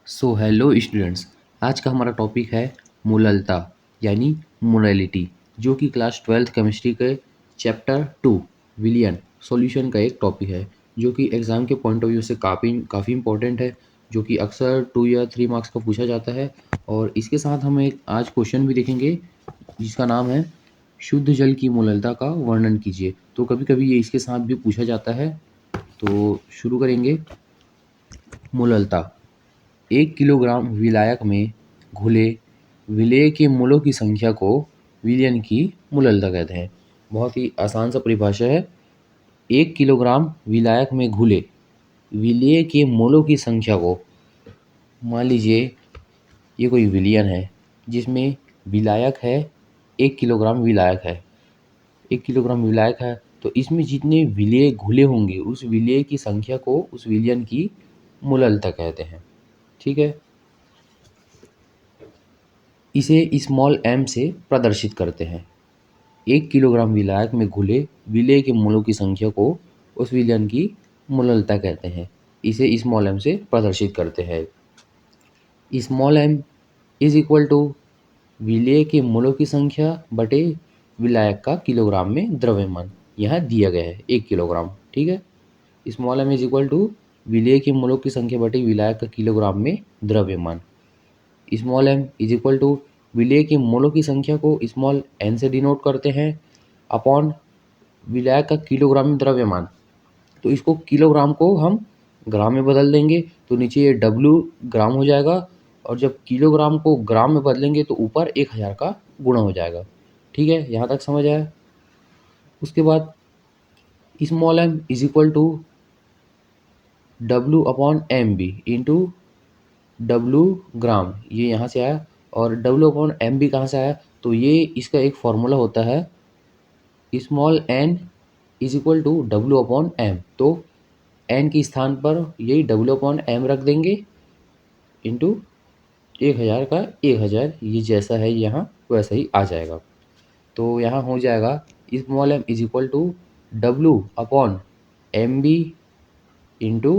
So hello students. आज का हमारा टॉपिक है मोललता यानी मोलैलिटी, जो कि क्लास 12th केमिस्ट्री के चैप्टर 2 विलियन सॉल्यूशन का एक टॉपिक है, जो कि एग्ज़ाम के पॉइंट ऑफ व्यू से काफ़ी इंपॉर्टेंट है, जो कि अक्सर 2 या 3 मार्क्स का पूछा जाता है। और इसके साथ हम एक आज क्वेश्चन भी देखेंगे जिसका नाम है शुद्ध जल की मोललता का वर्णन कीजिए। तो कभी कभी ये इसके साथ भी पूछा जाता है। तो शुरू करेंगे। मोललता: 1 किलोग्राम विलायक में घुले विलेय के मोलों की संख्या को विलयन की मोललता कहते हैं। बहुत ही आसान सा परिभाषा है। 1 किलोग्राम विलायक में घुले विलेय के मोलों की संख्या को, मान लीजिए ये कोई विलयन है जिसमें विलायक है, 1 किलोग्राम विलायक है। 1 किलोग्राम विलायक है तो इसमें जितने विलेय घुले होंगे उस विलेय की संख्या को उस विलयन की मोललता कहते हैं। ठीक है। इसे स्मॉल m से प्रदर्शित करते हैं। 1 किलोग्राम विलायक में घुले विलेय के मोलों की संख्या को उस विलयन की मोललता कहते हैं। इसे स्मॉल m से प्रदर्शित करते हैं। Small m is equal to विलेय के मोलों की संख्या बटे विलायक का किलोग्राम में द्रव्यमान। यहाँ दिया गया है 1 किलोग्राम। ठीक है। Small m is equal to विलेय के मोलों की संख्या बटे विलायक का किलोग्राम में द्रव्यमान। Small m is equal to विलेय के मोलों की संख्या को स्मॉल n से डिनोट करते हैं अपॉन विलायक का किलोग्राम में द्रव्यमान। तो इसको किलोग्राम को हम ग्राम में बदल देंगे तो नीचे ये W ग्राम हो जाएगा, और जब किलोग्राम को ग्राम में बदलेंगे तो ऊपर 1000 का गुणा हो जाएगा। ठीक है, यहाँ तक समझ आया। उसके बाद small m is equal to W upon M B into W gram, ये यहाँ से आया। और W अपॉन एम बी कहाँ से आया? तो ये इसका एक फॉर्मूला होता है small n is equal to W upon M. तो n के स्थान पर यही W अपॉन एम रख देंगे इंटू 1000 का 1000, ये जैसा है यहाँ वैसा ही आ जाएगा। तो यहाँ हो जाएगा small m is equal to W upon M B into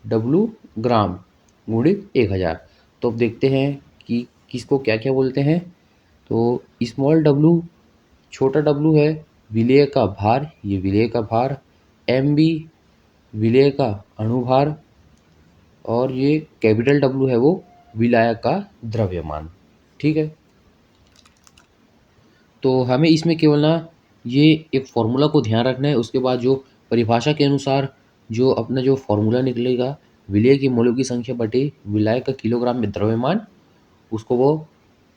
W gram गुणित 1000। तो अब देखते हैं कि किसको क्या क्या बोलते हैं। तो स्मॉल w छोटा w है विलेय का भार, ये विलेय का भार, एम बी विलेय का अणुभार, और ये कैपिटल W है वो विलायक का द्रव्यमान। ठीक है। तो हमें इसमें केवल ना ये एक फॉर्मूला को ध्यान रखना है। उसके बाद जो परिभाषा के अनुसार जो अपना जो फॉर्मूला निकलेगा विलेय की मोलों की संख्या बटे विलायक का किलोग्राम में द्रव्यमान, उसको वो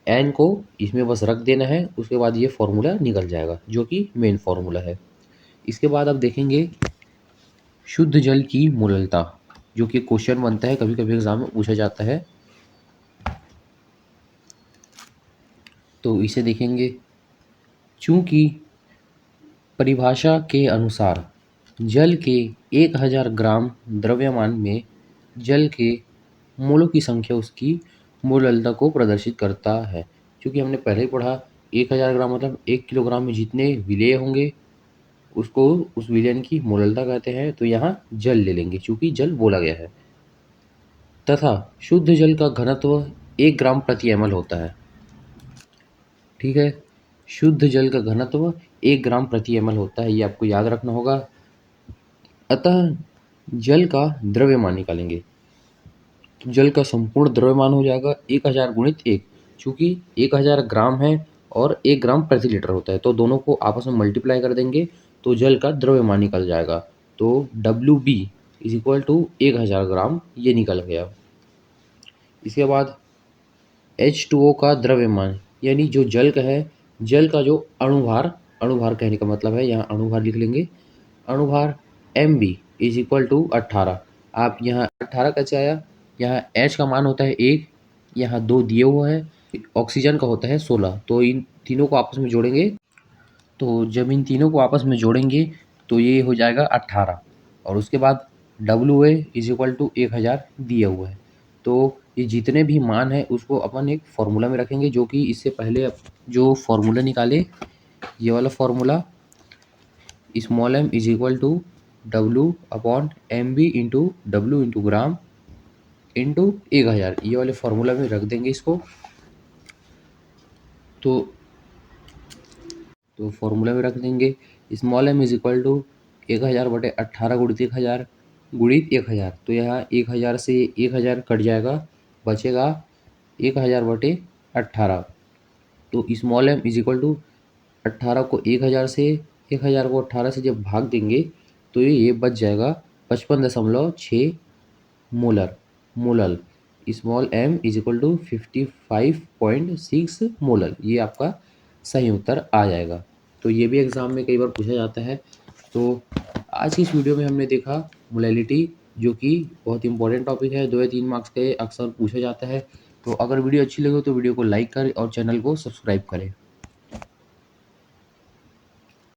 एन को इसमें बस रख देना है। उसके बाद ये फॉर्मूला निकल जाएगा जो कि मेन फॉर्मूला है। इसके बाद अब देखेंगे शुद्ध जल की मोललता, जो कि क्वेश्चन बनता है, कभी कभी एग्जाम में पूछा जाता है। तो इसे देखेंगे। चूंकि परिभाषा के अनुसार जल के 1000 ग्राम द्रव्यमान में जल के मोलों की संख्या उसकी मोललता को प्रदर्शित करता है। क्योंकि हमने पहले ही पढ़ा 1000 ग्राम मतलब 1 किलोग्राम में जितने विलेय होंगे उसको उस विलयन की मोललता कहते हैं। तो यहाँ जल ले लेंगे चूंकि जल बोला गया है। तथा शुद्ध जल का घनत्व 1 ग्राम प्रति ml होता है। ठीक है। शुद्ध जल का घनत्व 1 ग्राम प्रति ml होता है, ये आपको याद रखना होगा। अतः जल का द्रव्यमान निकालेंगे तो जल का संपूर्ण द्रव्यमान हो जाएगा 1000 गुणित 1। चूंकि 1000 ग्राम है और 1 ग्राम प्रति लीटर होता है तो दोनों को आपस में मल्टीप्लाई कर देंगे तो जल का द्रव्यमान निकल जाएगा। तो WB इज इक्वल टू 1000 ग्राम, ये निकल गया। इसके बाद H2O का द्रव्यमान यानी जो जल का है, जल का जो अणुभार, अणुभार कहने का मतलब है यहाँ अणुभार लिख लेंगे। अणुभार MB इज इक्वल टू 18। आप यहाँ 18 कैसे आया? यहाँ H का मान होता है 1, यहाँ 2 दिए हुआ है, ऑक्सीजन का होता है 16। तो इन तीनों को आपस में जोड़ेंगे, तो जब इन तीनों को आपस में जोड़ेंगे तो ये हो जाएगा 18। और उसके बाद WA इज इक्वल टू 1000 दिया हुआ है। तो ये जितने भी मान है उसको अपन एक फार्मूला में रखेंगे, जो कि इससे पहले जो फार्मूला निकाले ये वाला formula small m is equal to W upon M B into W into gram into 1000, ये वाले फॉर्मूला में रख देंगे इसको। तो फॉर्मूला में रख देंगे small m is equal to 1000 बटे 18 गुणित 1000 गुणित 1000। तो यहाँ 1000 से 1000 कट जाएगा, बचेगा 1000 बटे 18। तो small m is equal to 18 को 1000 को 18 से जब भाग देंगे तो ये बच जाएगा 55.6 molar molal. Small m is equal to 55.6 molar, ये आपका सही उत्तर आ जाएगा। तो ये भी एग्ज़ाम में कई बार पूछा जाता है। तो आज की इस वीडियो में हमने देखा मोलैलिटी, जो कि बहुत इंपॉर्टेंट टॉपिक है, 2 या 3 मार्क्स के अक्सर पूछा जाता है। तो अगर वीडियो अच्छी लगे तो वीडियो को लाइक करें और चैनल को सब्सक्राइब करें।